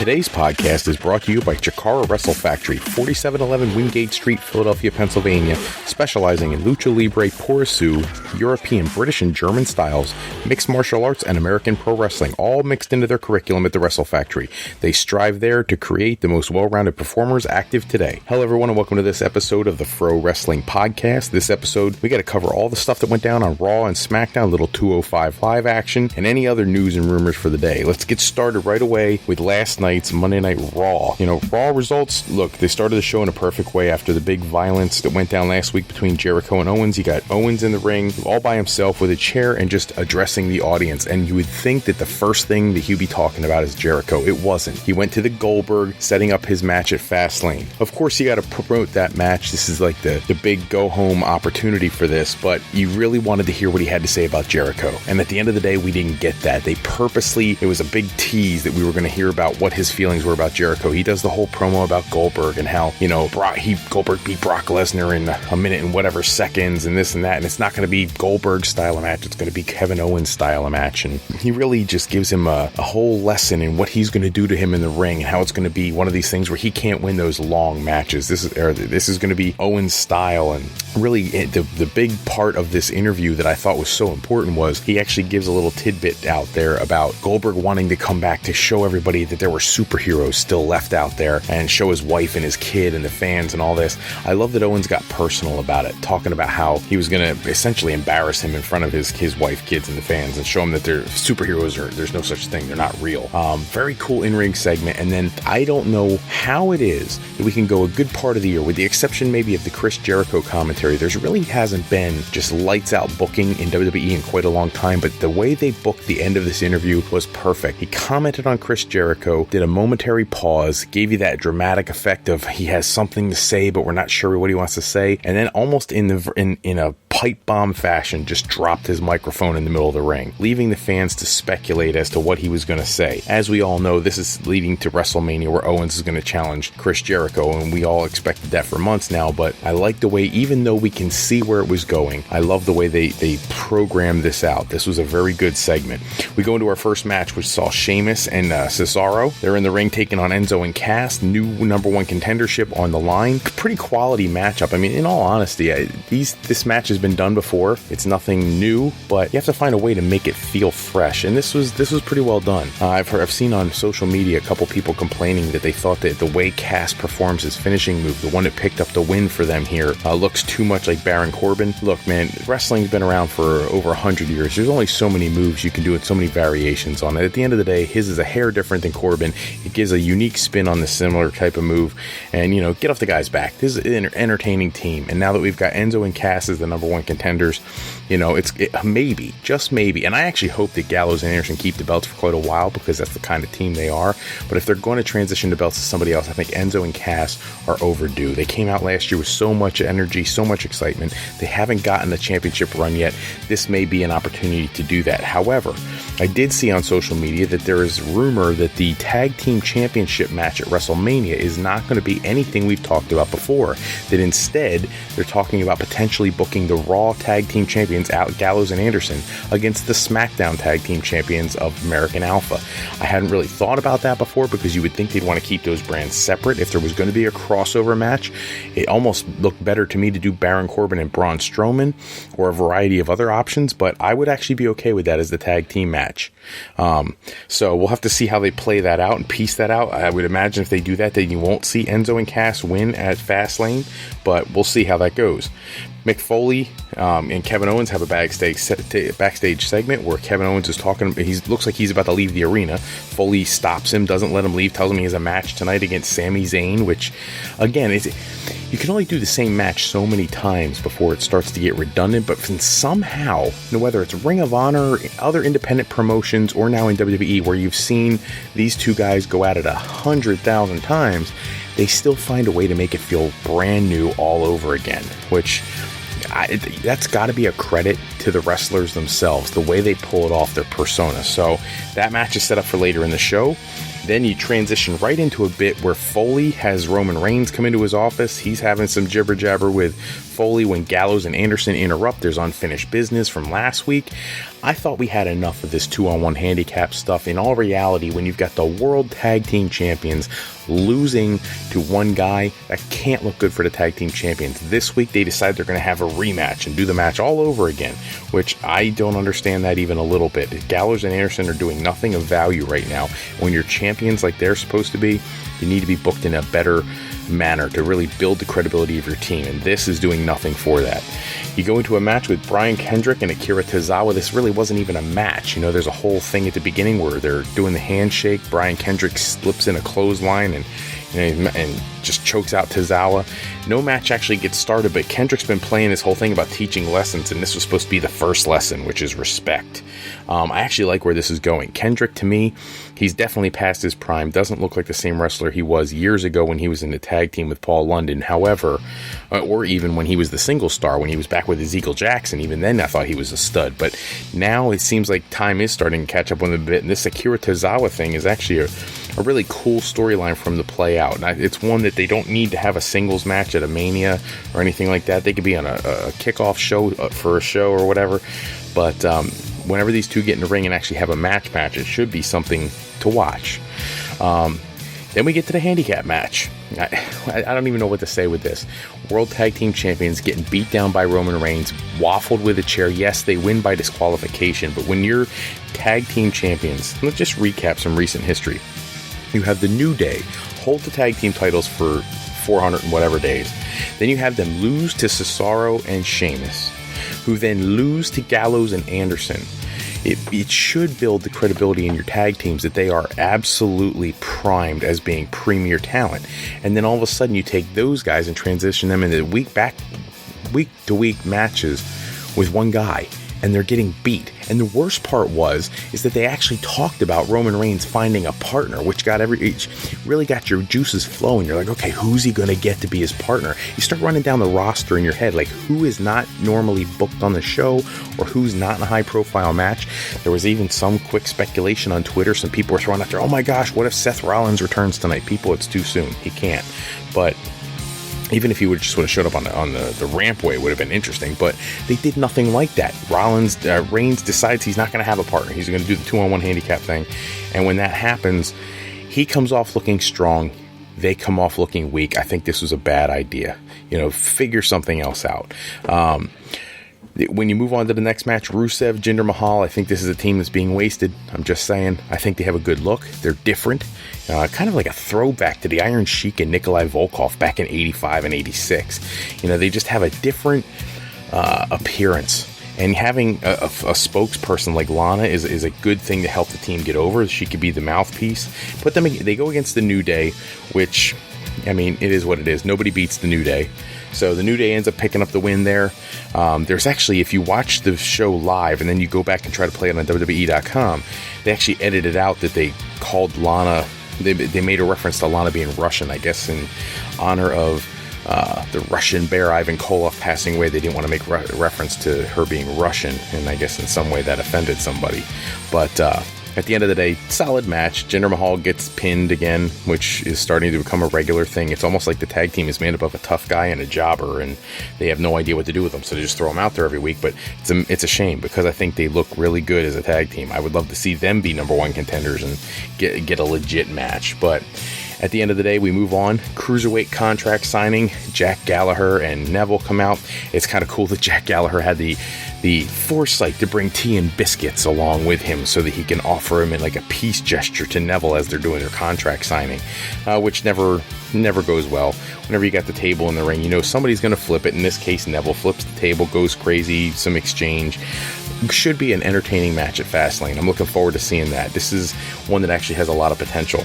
Today's podcast is brought to you by Chikara Wrestle Factory, 4711 Wingate Street, Philadelphia, Pennsylvania, specializing in lucha libre, porosu, European, British, and German styles, mixed martial arts, and American pro wrestling, all mixed into their curriculum at the Wrestle Factory. They strive there to create the most well-rounded performers active today. Hello, everyone, and welcome to this episode of the Fro Wrestling Podcast. This episode, we got to cover all the stuff that went down on Raw and Smackdown, a little 205 Live action, and any other news and rumors for the day. Let's get started right away with last night's Monday Night Raw. Raw results, look, they started the show in a perfect way after the big violence that went down last week between Jericho and Owens. You got Owens in the ring all by himself with a chair and just addressing the audience, and you would think that the first thing that he'd be talking about is Jericho. It wasn't. He went to the Goldberg, setting up his match at Fastlane. Of course, you got to promote that match. This is like the big go-home opportunity for this, but you really wanted to hear what he had to say about Jericho, and at the end of the day, we didn't get that. They purposely, it was a big tease that we were going to hear about what his feelings were about Jericho. He does the whole promo about Goldberg and how, Goldberg beat Brock Lesnar in a minute and whatever seconds and this and that, and it's not going to be Goldberg style of match, it's going to be Kevin Owens style of match, and he really just gives him a whole lesson in what he's going to do to him in the ring and how it's going to be one of these things where he can't win those long matches. This is going to be Owens style, and really the big part of this interview that I thought was so important was he actually gives a little tidbit out there about Goldberg wanting to come back to show everybody that there were superheroes still left out there and show his wife and his kid and the fans and all this. I love that Owens got personal about it, talking about how he was going to essentially embarrass him in front of his wife, kids, and the fans and show him that they're superheroes, or there's no such thing, they're not real. Very cool in-ring segment, and then I don't know how it is that we can go a good part of the year, with the exception maybe of the Chris Jericho commentary. There's really hasn't been just lights out booking in WWE in quite a long time, but the way they booked the end of this interview was perfect. He commented on Chris Jericho, did a momentary pause, gave you that dramatic effect of he has something to say, but we're not sure what he wants to say, and then almost in a pipe bomb fashion just dropped his microphone in the middle of the ring, leaving the fans to speculate as to what he was going to say. As we all know, this is leading to WrestleMania, where Owens is going to challenge Chris Jericho, and we all expected that for months now, but I like the way, even though we can see where it was going, I love the way they programmed this out. This was a very good segment. We go into our first match, which saw Sheamus and Cesaro. They're in the ring taking on Enzo and Cass, new number one contendership on the line. Pretty quality matchup. I mean, in all honesty, this match has been done before. It's nothing new, but you have to find a way to make it feel fresh, and this was pretty well done. I've seen on social media a couple people complaining that they thought that the way Cass performs his finishing move, the one that picked up the win for them here, looks too much like Baron Corbin. Look, man, wrestling's been around for over 100 years. There's only so many moves you can do and so many variations on it. At the end of the day, his is a hair different than Corbin. It gives a unique spin on the similar type of move, and get off the guy's back. This is an entertaining team, and now that we've got Enzo and Cass as the number one contenders, maybe, just maybe, and I actually hope that Gallows and Anderson keep the belts for quite a while, because that's the kind of team they are. But if they're going to transition the belts to somebody else, I think Enzo and Cass are overdue. They came out last year with so much energy, so much excitement. They haven't gotten a championship run yet. This may be an opportunity to do that. However, I did see on social media that there is rumor that the tag team championship match at WrestleMania is not going to be anything we've talked about before. That instead, they're talking about potentially booking the Raw tag team champions, Gallows and Anderson, against the SmackDown tag team champions of American Alpha. I hadn't really thought about that before, because you would think they'd want to keep those brands separate. If there was going to be a crossover match, it almost looked better to me to do Baron Corbin and Braun Strowman, or a variety of other options, but I would actually be okay with that as the tag team match. So we'll have to see how they play that out and piece that out. I would imagine if they do that, then you won't see Enzo and Cass win at Fastlane, but we'll see how that goes. Mick Foley and Kevin Owens have a backstage segment where Kevin Owens is talking. He looks like he's about to leave the arena. Foley stops him, doesn't let him leave, tells him he has a match tonight against Sami Zayn, which, again, you can only do the same match so many times before it starts to get redundant, but somehow, whether it's Ring of Honor, other independent promotions, or now in WWE, where you've seen these two guys go at it 100,000 times, they still find a way to make it feel brand new all over again, which that's got to be a credit to the wrestlers themselves, the way they pull it off, their persona. So that match is set up for later in the show. Then you transition right into a bit where Foley has Roman Reigns come into his office. He's having some jibber jabber with Foley when Gallows and Anderson interrupt. There's unfinished business from last week. I thought we had enough of this 2-on-1 handicap stuff. In all reality, when you've got the World Tag Team Champions losing to one guy, that can't look good for the Tag Team Champions. This week, they decide they're going to have a rematch and do the match all over again, which I don't understand that even a little bit. Gallows and Anderson are doing nothing of value right now. When you're champions like they're supposed to be, you need to be booked in a better manner to really build the credibility of your team, and this is doing nothing for that. You go into a match with Brian Kendrick and Akira Tozawa. This really wasn't even a match. You know, there's a whole thing at the beginning where they're doing the handshake. Brian Kendrick slips in a clothesline and just chokes out Tozawa. No match actually gets started, but Kendrick's been playing this whole thing about teaching lessons, and this was supposed to be the first lesson, which is respect. I actually like where this is going. Kendrick, to me, he's definitely past his prime. Doesn't look like the same wrestler he was years ago when he was in the tag team with Paul London. However, or even when he was the single star, when he was back with Ezekiel Jackson, even then I thought he was a stud. But now it seems like time is starting to catch up with him a bit, and this Akira Tozawa thing is actually a really cool storyline for him to play out. And it's one that they don't need to have a singles match at a Mania or anything like that. They could be on a kickoff show for a show or whatever. But whenever these two get in the ring and actually have a match, it should be something to watch. Then we get to the handicap match. I don't even know what to say with this. World Tag Team Champions getting beat down by Roman Reigns, waffled with a chair. Yes, they win by disqualification, but when you're Tag Team Champions, let's just recap some recent history. You have the New Day hold the tag team titles for 400 and whatever days. Then you have them lose to Cesaro and Sheamus, who then lose to Gallows and Anderson. It should build the credibility in your tag teams that they are absolutely primed as being premier talent. And then all of a sudden you take those guys and transition them into week to week matches with one guy, and they're getting beat. And the worst part is that they actually talked about Roman Reigns finding a partner, which really got your juices flowing. You're like, okay, who's he going to get to be his partner? You start running down the roster in your head, like who is not normally booked on the show or who's not in a high profile match. There was even some quick speculation on Twitter. Some people were throwing out there, oh my gosh, what if Seth Rollins returns tonight? People, it's too soon. He can't. But even if he would have showed up on the rampway, it would have been interesting, but they did nothing like that. Reigns decides he's not going to have a partner. He's going to do the 2-on-1 handicap thing, and when that happens, he comes off looking strong. They come off looking weak. I think this was a bad idea. Figure something else out. When you move on to the next match, Rusev, Jinder Mahal, I think this is a team that's being wasted. I'm just saying. I think they have a good look. They're different. Kind of like a throwback to the Iron Sheik and Nikolai Volkov back in 85 and 86. They just have a different appearance. And having a spokesperson like Lana is a good thing to help the team get over. She could be the mouthpiece. They go against the New Day, which, it is what it is. Nobody beats the New Day. So the New Day ends up picking up the win there. There's actually, if you watch the show live and then you go back and try to play it on WWE.com, they actually edited out that they called Lana, they made a reference to Lana being Russian, I guess in honor of the Russian bear Ivan Koloff passing away. They didn't want to make reference to her being Russian, and I guess in some way that offended somebody. But at the end of the day, solid match. Jinder Mahal gets pinned again, which is starting to become a regular thing. It's almost like the tag team is made up of a tough guy and a jobber, and they have no idea what to do with them, so they just throw them out there every week. But it's a shame, because I think they look really good as a tag team. I would love to see them be number one contenders and get a legit match. But at the end of the day, we move on. Cruiserweight contract signing. Jack Gallagher and Neville come out. It's kind of cool that Jack Gallagher had the foresight to bring tea and biscuits along with him so that he can offer him in like a peace gesture to Neville as they're doing their contract signing, which never goes well. Whenever you got the table in the ring, somebody's going to flip it. In this case, Neville flips the table, goes crazy, some exchange. Should be an entertaining match at Fastlane. I'm looking forward to seeing that. This is one that actually has a lot of potential.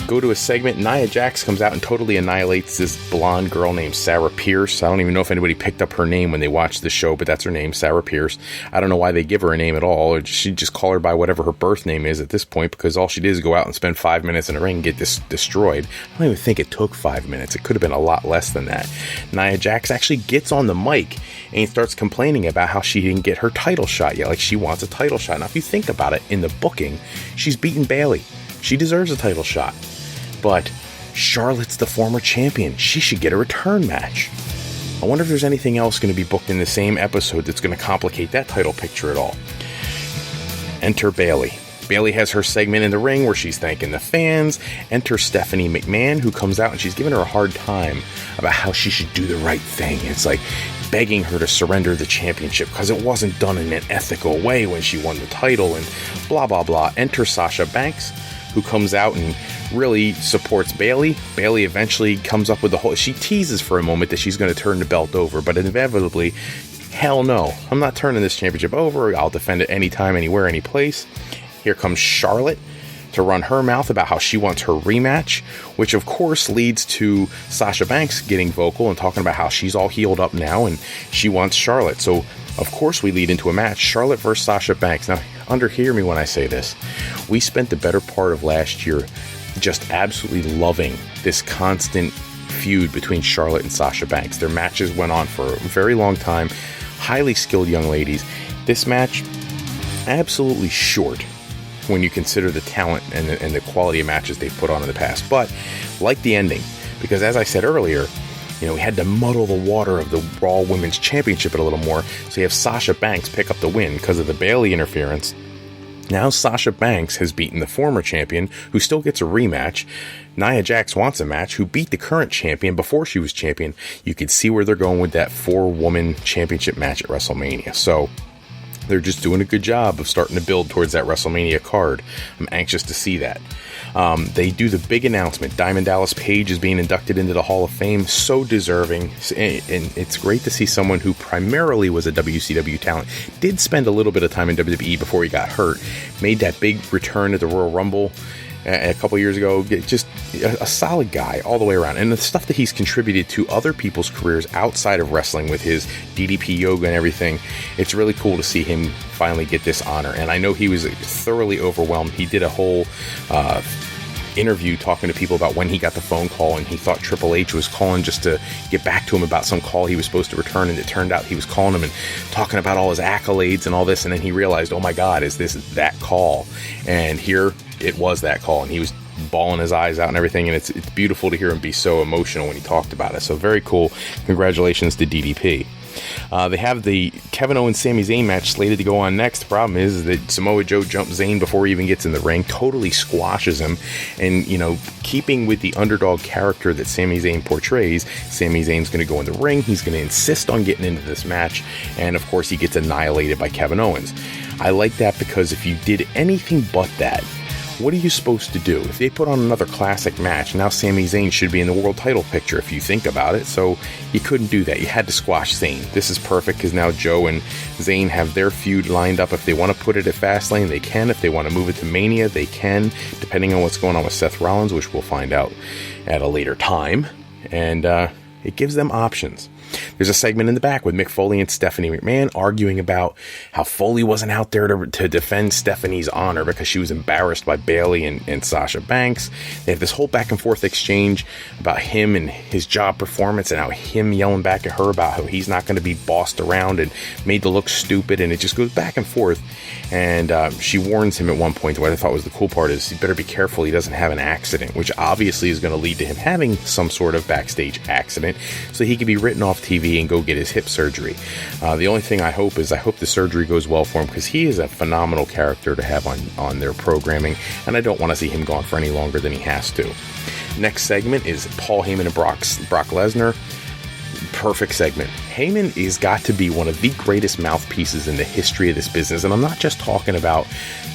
Go to a segment. Nia Jax comes out and totally annihilates this blonde girl named Sarah Pierce. I don't even know if anybody picked up her name when they watched the show, but that's her name, Sarah Pierce. I don't know why they give her a name at all, or she just call her by whatever her birth name is at this point, because all she did is go out and spend 5 minutes in a ring and get destroyed. I don't even think it took 5 minutes. It could have been a lot less than that. Nia Jax actually gets on the mic and starts complaining about how she didn't get her title shot yet. Like, she wants a title shot. Now, if you think about it, in the booking, she's beaten Bayley. She deserves a title shot. But Charlotte's the former champion. She should get a return match. I wonder if there's anything else going to be booked in the same episode that's going to complicate that title picture at all. Enter Bayley. Bayley has her segment in the ring where she's thanking the fans. Enter Stephanie McMahon, who comes out and she's giving her a hard time about how she should do the right thing. It's like begging her to surrender the championship because it wasn't done in an ethical way when she won the title and blah, blah, blah. Enter Sasha Banks, who comes out and really supports Bayley. Bayley eventually comes up with the whole... She teases for a moment that she's going to turn the belt over, but inevitably, hell no. I'm not turning this championship over. I'll defend it anytime, anywhere, any place. Here comes Charlotte to run her mouth about how she wants her rematch, which of course leads to Sasha Banks getting vocal and talking about how she's all healed up now and she wants Charlotte. So of course we lead into a match, Charlotte versus Sasha Banks. Now, hear me when I say this. We spent the better part of last year just absolutely loving this constant feud between Charlotte and Sasha Banks. Their matches went on for a very long time. Highly skilled young ladies. This match, absolutely short when you consider the talent and the quality of matches they've put on in the past. But like the ending, because as I said earlier, we had to muddle the water of the Raw Women's Championship a little more. So you have Sasha Banks pick up the win because of the Bayley interference. Now Sasha Banks has beaten the former champion, who still gets a rematch. Nia Jax wants a match, who beat the current champion before she was champion. You could see where they're going with that 4-woman championship match at WrestleMania. So they're just doing a good job of starting to build towards that WrestleMania card. I'm anxious to see that. They do the big announcement. Diamond Dallas Page is being inducted into the Hall of Fame. So deserving. And it's great to see someone who primarily was a WCW talent, did spend a little bit of time in WWE before he got hurt, made that big return at the Royal Rumble a couple years ago. Just a solid guy all the way around. And the stuff that he's contributed to other people's careers outside of wrestling with his DDP yoga and everything, it's really cool to see him finally get this honor. And I know he was thoroughly overwhelmed. He did a whole interview talking to people about when he got the phone call, and he thought Triple H was calling just to get back to him about some call he was supposed to return, and it turned out he was calling him and talking about all his accolades and all this, and then he realized, oh my god, is this that call? And here it was that call, and he was bawling his eyes out and everything, and it's beautiful to hear him be so emotional when he talked about it. So very cool. Congratulations to DDP. They have the Kevin Owens Sami Zayn match slated to go on next. The problem is that Samoa Joe jumps Zayn before he even gets in the ring, totally squashes him, and keeping with the underdog character that Sami Zayn portrays, Sami Zayn's going to go in the ring. He's going to insist on getting into this match, and of course he gets annihilated by Kevin Owens. I like that because if you did anything but that, what are you supposed to do? If they put on another classic match, now Sami Zayn should be in the world title picture if you think about it. So you couldn't do that. You had to squash Zayn. This is perfect because now Joe and Zayn have their feud lined up. If they want to put it at Fastlane, they can. If they want to move it to Mania, they can, depending on what's going on with Seth Rollins, which we'll find out at a later time. And it gives them options. There's a segment in the back with Mick Foley and Stephanie McMahon arguing about how Foley wasn't out there to defend Stephanie's honor because she was embarrassed by Bayley and Sasha Banks. They have this whole back and forth exchange about him and his job performance, and how him yelling back at her about how he's not going to be bossed around and made to look stupid, and it just goes back and forth. And she warns him at one point. What I thought was the cool part is he better be careful he doesn't have an accident, which obviously is going to lead to him having some sort of backstage accident so he can be written off TV and go get his hip surgery. The only thing I hope the surgery goes well for him, because he is a phenomenal character to have on their programming, and I don't want to see him gone for any longer than he has to. Next segment is Paul Heyman and Brock Lesnar. Perfect segment. Heyman has got to be one of the greatest mouthpieces in the history of this business, and I'm not just talking about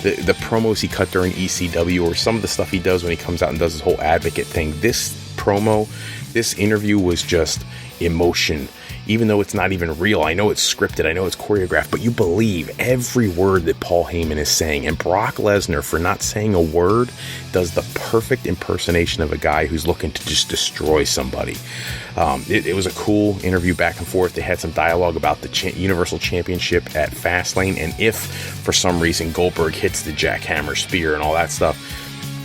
the promos he cut during ECW or some of the stuff he does when he comes out and does his whole advocate thing. This interview was just emotion, even though it's not even real. I know it's scripted, I know it's choreographed, but you believe every word that Paul Heyman is saying. And Brock Lesnar, for not saying a word, does the perfect impersonation of a guy who's looking to just destroy somebody. It was a cool interview back and forth. They had some dialogue about the Universal Championship at Fastlane, and if for some reason Goldberg hits the jackhammer spear and all that stuff,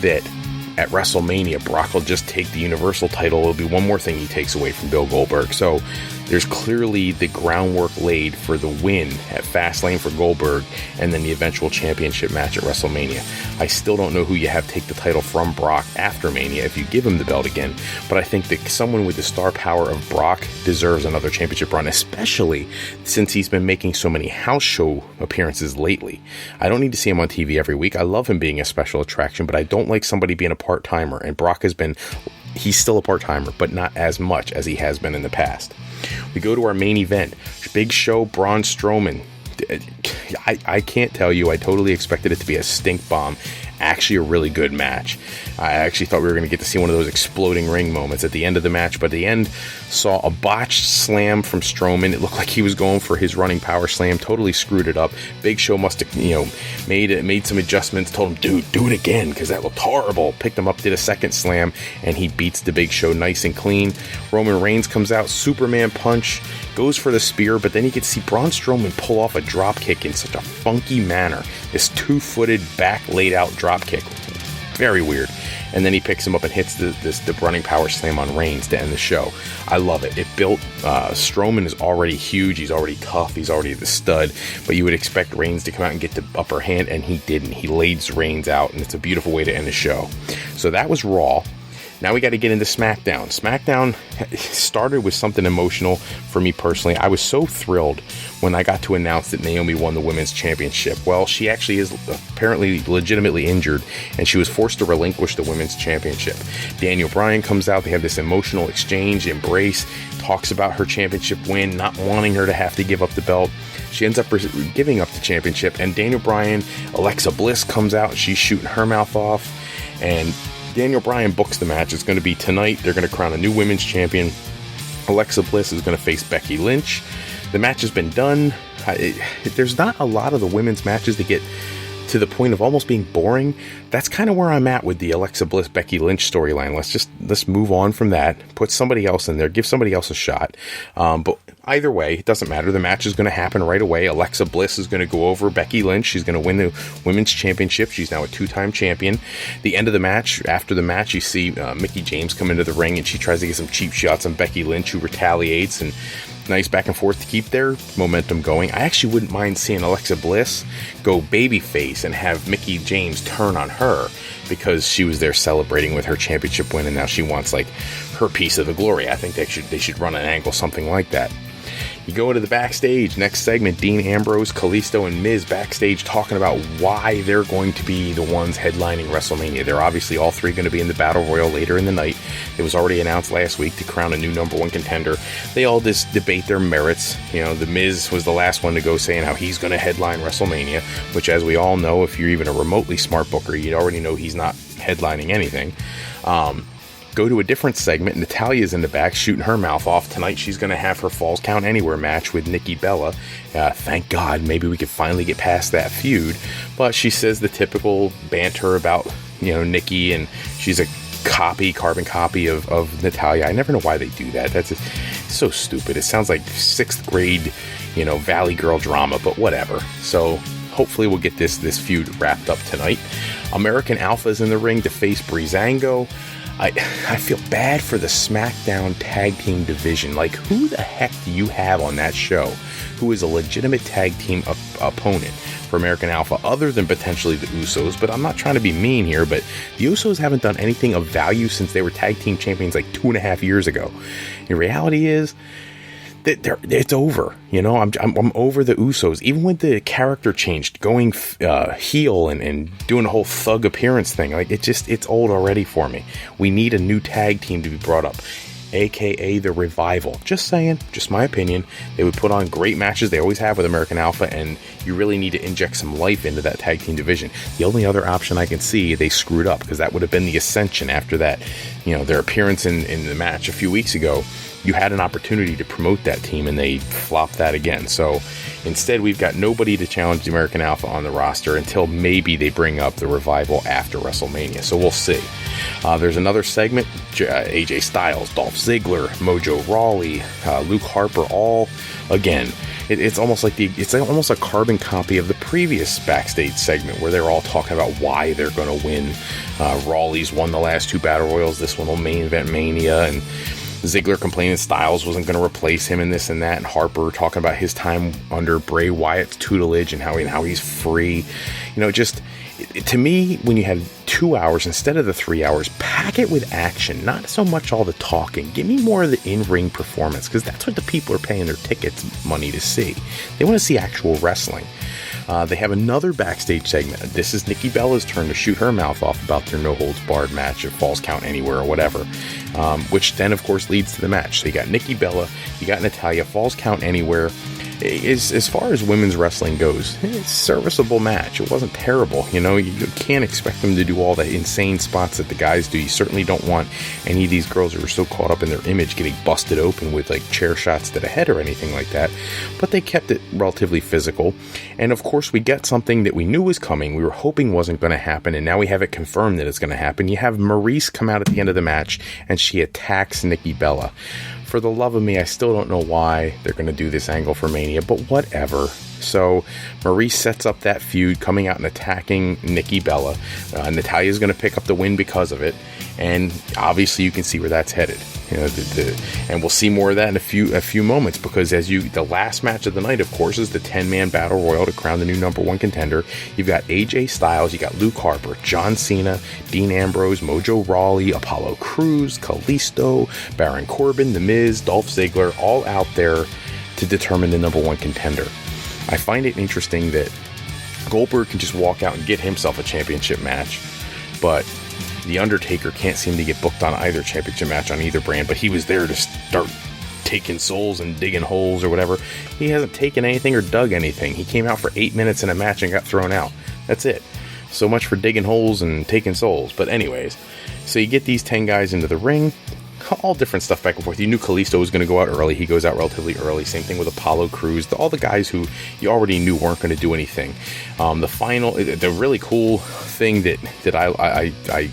that at WrestleMania, Brock will just take the Universal title. It'll be one more thing he takes away from Bill Goldberg. So there's clearly the groundwork laid for the win at Fastlane for Goldberg and then the eventual championship match at WrestleMania. I still don't know who you have take the title from Brock after Mania if you give him the belt again, but I think that someone with the star power of Brock deserves another championship run, especially since he's been making so many house show appearances lately. I don't need to see him on TV every week. I love him being a special attraction, but I don't like somebody being a part-timer, and Brock has been... He's still a part-timer, but not as much as he has been in the past. We go to our main event. Big Show, Braun Strowman. I can't tell you, I totally expected it to be a stink bomb. Actually a really good match. I actually thought we were going to get to see one of those exploding ring moments at the end of the match, but at the end saw a botched slam from Strowman. It looked like he was going for his running power slam, totally screwed it up. Big Show must have, made some adjustments, told him, dude, do it again, because that looked horrible. Picked him up, did a second slam, and he beats the Big Show nice and clean. Roman Reigns comes out, Superman punch, goes for the spear, but then you get to see Braun Strowman pull off a drop kick in such a funky manner. This two-footed, back laid out drop kick. Very weird. And then he picks him up and hits the running power slam on Reigns to end the show. I love it. It built, Strowman is already huge. He's already tough. He's already the stud. But you would expect Reigns to come out and get the upper hand, and he didn't. He laid Reigns out, and it's a beautiful way to end the show. So that was Raw. Now we got to get into SmackDown. SmackDown started with something emotional for me personally. I was so thrilled when I got to announce that Naomi won the Women's Championship. Well, she actually is apparently legitimately injured, and she was forced to relinquish the Women's Championship. Daniel Bryan comes out. They have this emotional exchange, embrace, talks about her championship win, not wanting her to have to give up the belt. She ends up giving up the championship, and Daniel Bryan, Alexa Bliss comes out, and she's shooting her mouth off, and Daniel Bryan books the match. It's going to be tonight. They're going to crown a new women's champion. Alexa Bliss is going to face Becky Lynch. The match has been done. There's not a lot of the women's matches that get to the point of almost being boring. That's kind of where I'm at with the Alexa Bliss Becky Lynch storyline. Let's move on from that. Put somebody else in there. Give somebody else a shot. But either way, it doesn't matter. The match is going to happen right away. Alexa Bliss is going to go over Becky Lynch. She's going to win the women's championship. She's now a 2-time champion. The end of the match, after the match, you see Mickie James come into the ring, and she tries to get some cheap shots on Becky Lynch, who retaliates, and nice back and forth to keep their momentum going. I actually wouldn't mind seeing Alexa Bliss go babyface and have Mickie James turn on her, because she was there celebrating with her championship win, and now she wants like her piece of the glory. I think they should run an angle something like that. You go into the backstage, next segment, Dean Ambrose, Kalisto, and Miz backstage talking about why they're going to be the ones headlining WrestleMania. They're obviously all three going to be in the Battle Royal later in the night. It was already announced last week to crown a new number one contender. They all just debate their merits. The Miz was the last one to go saying how he's going to headline WrestleMania, which, as we all know, if you're even a remotely smart booker, you'd already know he's not headlining anything. Go to a different segment. Natalia's in the back shooting her mouth off. Tonight she's going to have her Falls Count Anywhere match with Nikki Bella. Thank God, maybe we could finally get past that feud. But she says the typical banter about, Nikki, and she's a carbon copy of Natalya. I never know why they do that. That's so stupid. It sounds like 6th grade, Valley Girl drama, but whatever. So hopefully we'll get this feud wrapped up tonight. American Alpha's in the ring to face Breezango. I feel bad for the SmackDown tag team division. Like, who the heck do you have on that show who is a legitimate tag team opponent for American Alpha, other than potentially the Usos? But I'm not trying to be mean here, but the Usos haven't done anything of value since they were tag team champions like 2.5 years ago. The reality is that it's over. I'm over the Usos. Even with the character changed, going heel and doing a whole thug appearance thing, like it's old already for me. We need a new tag team to be brought up, aka the Revival. Just saying, just my opinion. They would put on great matches. They always have with American Alpha, and you really need to inject some life into that tag team division. The only other option I can see, they screwed up, because that would have been the Ascension after that. Their appearance in the match a few weeks ago. You had an opportunity to promote that team, and they flopped that again. So instead, we've got nobody to challenge the American Alpha on the roster until maybe they bring up the Revival after WrestleMania. So we'll see. There's another segment. AJ Styles, Dolph Ziggler, Mojo Rawley, Luke Harper, all, again, it's almost like it's almost a carbon copy of the previous backstage segment where they're all talking about why they're going to win. Rawley's won the last 2 Battle Royals. This one will main event Mania, and Ziggler complaining Styles wasn't going to replace him in this and that, and Harper talking about his time under Bray Wyatt's tutelage and how he's free. Just to me, when you have 2 hours instead of the 3 hours, pack it with action, not so much all the talking. Give me more of the in-ring performance, because that's what the people are paying their tickets money to see. They want to see actual wrestling. They have another backstage segment. This is Nikki Bella's turn to shoot her mouth off about their no-holds-barred match at Falls Count Anywhere or whatever, which then, of course, leads to the match. So you got Nikki Bella, you got Natalya, Falls Count Anywhere. As far as women's wrestling goes, it's a serviceable match. It wasn't terrible. You can't expect them to do all the insane spots that the guys do. You certainly don't want any of these girls who are so caught up in their image getting busted open with like chair shots to the head or anything like that. But they kept it relatively physical. And of course, we get something that we knew was coming. We were hoping wasn't going to happen, and now we have it confirmed that it's going to happen. You have Maurice come out at the end of the match, and she attacks Nikki Bella. For the love of me, I still don't know why they're going to do this angle for Mania, but whatever. So Maurice sets up that feud, coming out and attacking Nikki Bella. Natalya's going to pick up the win because of it, and obviously you can see where that's headed. And we'll see more of that in a few moments, because the last match of the night, of course, is the 10-man battle royal to crown the new #1 contender. You've got AJ Styles, you got Luke Harper, John Cena, Dean Ambrose, Mojo Rawley, Apollo Crews, Kalisto, Baron Corbin, The Miz, Dolph Ziggler, all out there to determine the #1 contender. I find it interesting that Goldberg can just walk out and get himself a championship match, but The Undertaker can't seem to get booked on either championship match on either brand, but he was there to start taking souls and digging holes or whatever. He hasn't taken anything or dug anything. He came out for 8 minutes in a match and got thrown out. That's it. So much for digging holes and taking souls. But anyways, so you get these 10 guys into the ring. All different stuff back and forth. You knew Kalisto was going to go out early. He goes out relatively early. Same thing with Apollo Crews. All the guys who you already knew weren't going to do anything. The really cool thing that I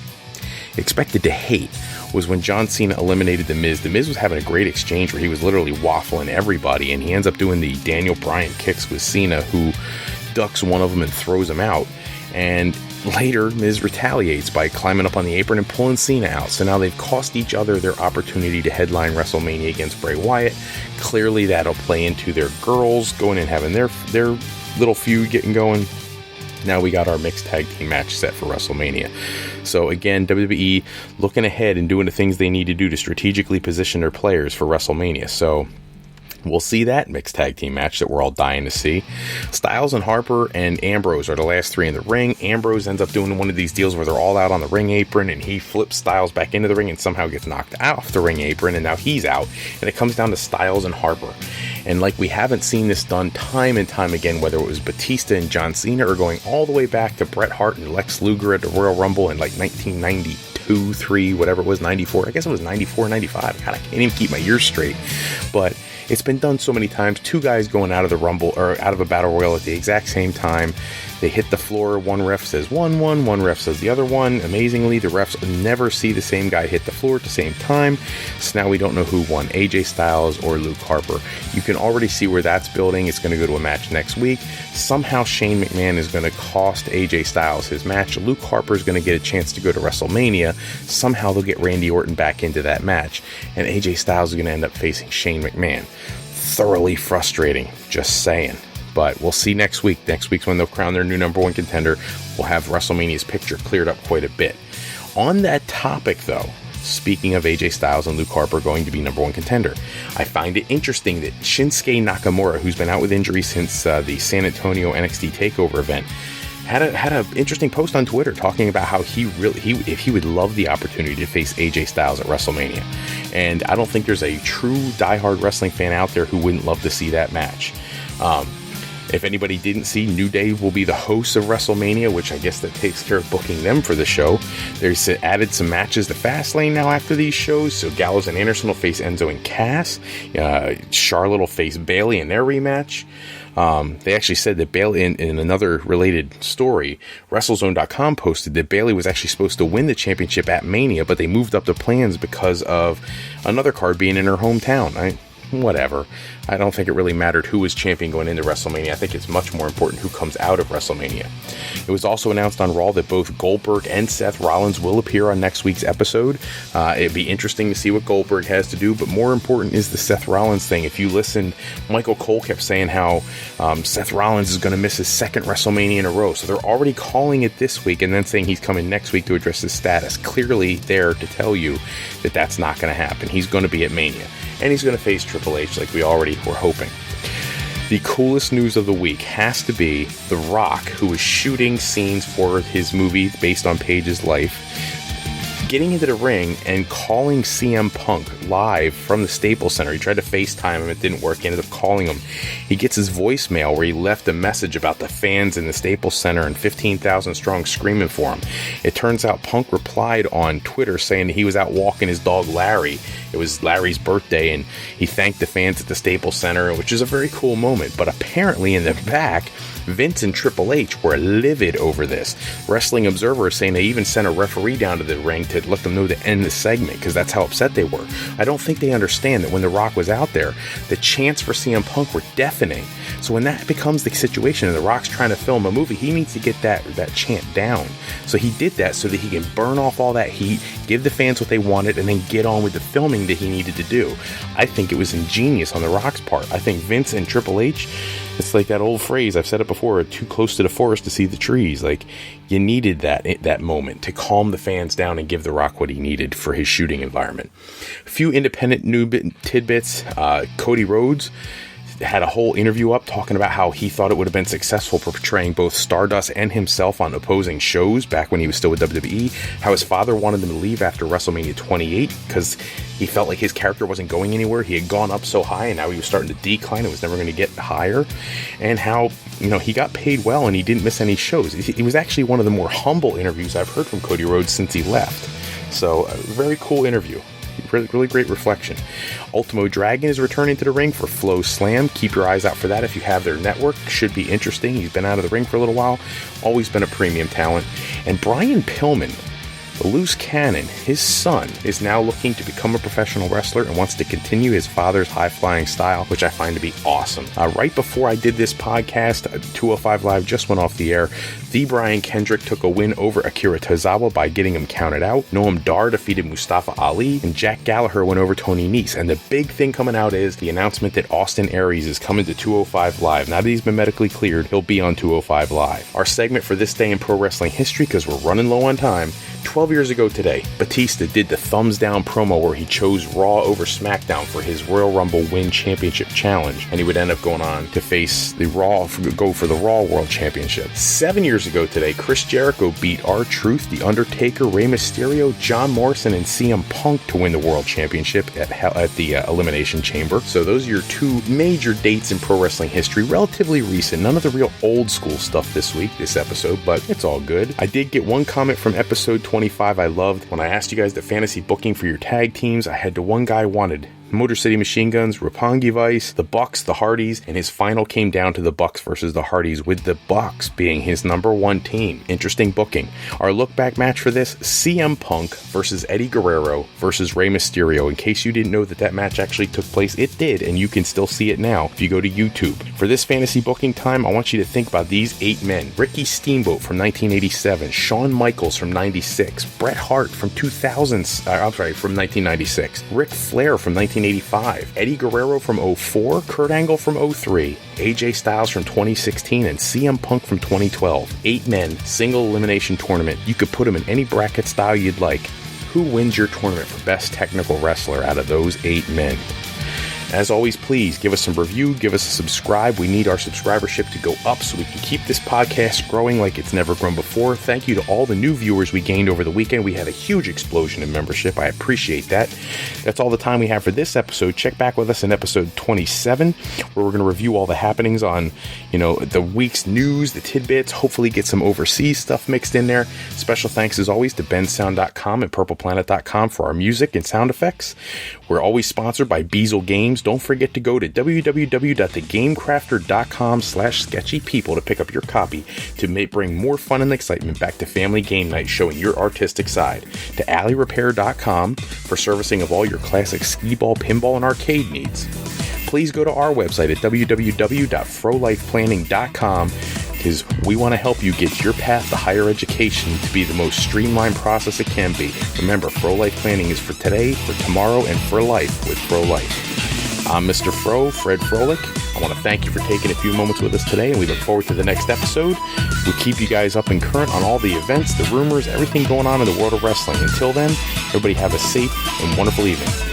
expected to hate was when John Cena eliminated The Miz. The Miz was having a great exchange where he was literally waffling everybody, and he ends up doing the Daniel Bryan kicks with Cena, who ducks one of them and throws him out. And later, Miz retaliates by climbing up on the apron and pulling Cena out. So now they've cost each other their opportunity to headline WrestleMania against Bray Wyatt. Clearly, that'll play into their girls going and having their little feud getting going. Now we got our mixed tag team match set for WrestleMania. So again, WWE looking ahead and doing the things they need to do to strategically position their players for WrestleMania. So we'll see that mixed tag team match that we're all dying to see. Styles and Harper and Ambrose are the last 3 in the ring. Ambrose ends up doing one of these deals where they're all out on the ring apron, and he flips Styles back into the ring and somehow gets knocked off the ring apron, and now he's out. And it comes down to Styles and Harper. And like we haven't seen this done time and time again, whether it was Batista and John Cena or going all the way back to Bret Hart and Lex Luger at the Royal Rumble in like 1992, 3, whatever it was, 94. I guess it was 94, 95. God, I can't even keep my years straight. But it's been done so many times. 2 guys going out of the Rumble or out of a Battle Royal at the exact same time. They hit the floor. One ref says one ref says the other one. Amazingly, the refs never see the same guy hit the floor at the same time. So now we don't know who won, AJ Styles or Luke Harper. You can already see where that's building. It's going to go to a match next week. Somehow Shane McMahon is going to cost AJ Styles his match. Luke Harper is going to get a chance to go to WrestleMania. Somehow they'll get Randy Orton back into that match. And AJ Styles is going to end up facing Shane McMahon. Thoroughly frustrating, just saying. But we'll see next week. Next week's when they'll crown their new #1 contender. We'll have WrestleMania's picture cleared up quite a bit. On that topic, though, speaking of AJ Styles and Luke Harper going to be #1 contender, I find it interesting that Shinsuke Nakamura, who's been out with injury since the San Antonio NXT TakeOver event, had an interesting post on Twitter talking about how if he would love the opportunity to face AJ Styles at WrestleMania. And I don't think there's a true diehard wrestling fan out there who wouldn't love to see that match. If anybody didn't see, New Day will be the hosts of WrestleMania, which I guess that takes care of booking them for the show. They've added some matches to Fastlane now after these shows. So Gallows and Anderson will face Enzo and Cass. Charlotte will face Bayley in their rematch. They actually said that Bayley, in another related story, WrestleZone.com posted that Bayley was actually supposed to win the championship at Mania, but they moved up the plans because of another card being in her hometown. whatever. I don't think it really mattered who was champion going into WrestleMania. I think it's much more important who comes out of WrestleMania. It was also announced on Raw that both Goldberg and Seth Rollins will appear on next week's episode. It'd be interesting to see what Goldberg has to do, but more important is the Seth Rollins thing. If you listened, Michael Cole kept saying how Seth Rollins is going to miss his second WrestleMania in a row. So they're already calling it this week and then saying he's coming next week to address his status. Clearly there to tell you that that's not going to happen. He's going to be at Mania. And he's going to face Triple H like we already were hoping. The coolest news of the week has to be The Rock, who is shooting scenes for his movie based on Paige's life, getting into the ring and calling CM Punk live from the Staples Center. He tried to FaceTime him. It didn't work. He ended up calling him. He gets his voicemail where he left a message about the fans in the Staples Center and 15,000 strong screaming for him. It turns out Punk replied on Twitter saying that he was out walking his dog Larry. It was Larry's birthday, and he thanked the fans at the Staples Center, which is a very cool moment. But apparently in the back, Vince and Triple H were livid over this. Wrestling Observer is saying they even sent a referee down to the ring to let them know to end the segment because that's how upset they were. I don't think they understand that when The Rock was out there, the chants for CM Punk were deafening. So when that becomes the situation and The Rock's trying to film a movie, he needs to get that chant down. So he did that so that he can burn off all that heat, give the fans what they wanted, and then get on with the filming that he needed to do. I think it was ingenious on The Rock's part. I think Vince and Triple H, it's like that old phrase, I've said it before, too close to the forest to see the trees. Like, you needed that moment to calm the fans down and give The Rock what he needed for his shooting environment. A few independent new tidbits. Cody Rhodes had a whole interview up talking about how he thought it would have been successful portraying both Stardust and himself on opposing shows back when he was still with WWE, how his father wanted him to leave after WrestleMania 28 because he felt like his character wasn't going anywhere. He had gone up so high and now he was starting to decline. It was never going to get higher. And how, he got paid well and he didn't miss any shows. It was actually one of the more humble interviews I've heard from Cody Rhodes since he left. So, a very cool interview. Really great reflection. Ultimo Dragon is returning to the ring for Flow Slam. Keep your eyes out for that if you have their network. Should be interesting. He's been out of the ring for a little while. Always been a premium talent. And Brian Pillman, the loose cannon, his son, is now looking to become a professional wrestler and wants to continue his father's high-flying style, which I find to be awesome. Right before I did this podcast, 205 Live just went off the air. The Brian Kendrick took a win over Akira Tozawa by getting him counted out. Noam Dar defeated Mustafa Ali, and Jack Gallagher went over Tony Nese. And the big thing coming out is the announcement that Austin Aries is coming to 205 Live. Now that he's been medically cleared, he'll be on 205 Live. Our segment for this day in pro wrestling history, because we're running low on time. 12 years ago today, Batista did the thumbs down promo where he chose Raw over Smackdown for his Royal Rumble Win Championship Challenge, and he would end up going on to face the Raw World Championship. 7 years ago today, Chris Jericho beat RTruth, The Undertaker, Rey Mysterio, John Morrison, and CM Punk to win the World Championship at the Elimination Chamber. So those are your two major dates in pro wrestling history, relatively recent. None of the real old school stuff this episode, but it's all good. I did get one comment from episode 25 I loved. When I asked you guys the fantasy booking for your tag teams, I had the one guy wanted Motor City Machine Guns, Roppongi Vice, the Bucks, the Hardys, and his final came down to the Bucks versus the Hardys, with the Bucks being his number one team. Interesting booking. Our look back match for this, CM Punk versus Eddie Guerrero versus Rey Mysterio. In case you didn't know that match actually took place, it did, and you can still see it now if you go to YouTube. For this fantasy booking time, I want you to think about these 8 men. Ricky Steamboat from 1987, Shawn Michaels from 96, Bret Hart from 1996, Ric Flair from 1985, Eddie Guerrero from 04, Kurt Angle from 03, AJ Styles from 2016, and CM Punk from 2012. 8 men, single elimination tournament. You could put them in any bracket style you'd like. Who wins your tournament for best technical wrestler out of those 8 men? As always, please give us some review, give us a subscribe. We need our subscribership to go up so we can keep this podcast growing like it's never grown before. Thank you to all the new viewers we gained over the weekend. We had a huge explosion in membership. I appreciate that. That's all the time we have for this episode. Check back with us in episode 27, where we're going to review all the happenings on, the week's news, the tidbits, hopefully get some overseas stuff mixed in there. Special thanks as always to bensound.com and purpleplanet.com for our music and sound effects. We're always sponsored by Beazle Games. games, don't forget to go to www.thegamecrafter.com/sketchypeople to pick up your copy to bring more fun and excitement back to family game night, showing your artistic side. To alleyrepair.com for servicing of all your classic skee-ball, pinball, and arcade needs. Please go to our website at www.frolifeplanning.com because we want to help you get your path to higher education to be the most streamlined process it can be. Remember, Fro Life Planning is for today, for tomorrow, and for life with Fro Life. I'm Mr. Fro, Fred Froelich. I want to thank you for taking a few moments with us today, and we look forward to the next episode. We'll keep you guys up and current on all the events, the rumors, everything going on in the world of wrestling. Until then, everybody have a safe and wonderful evening.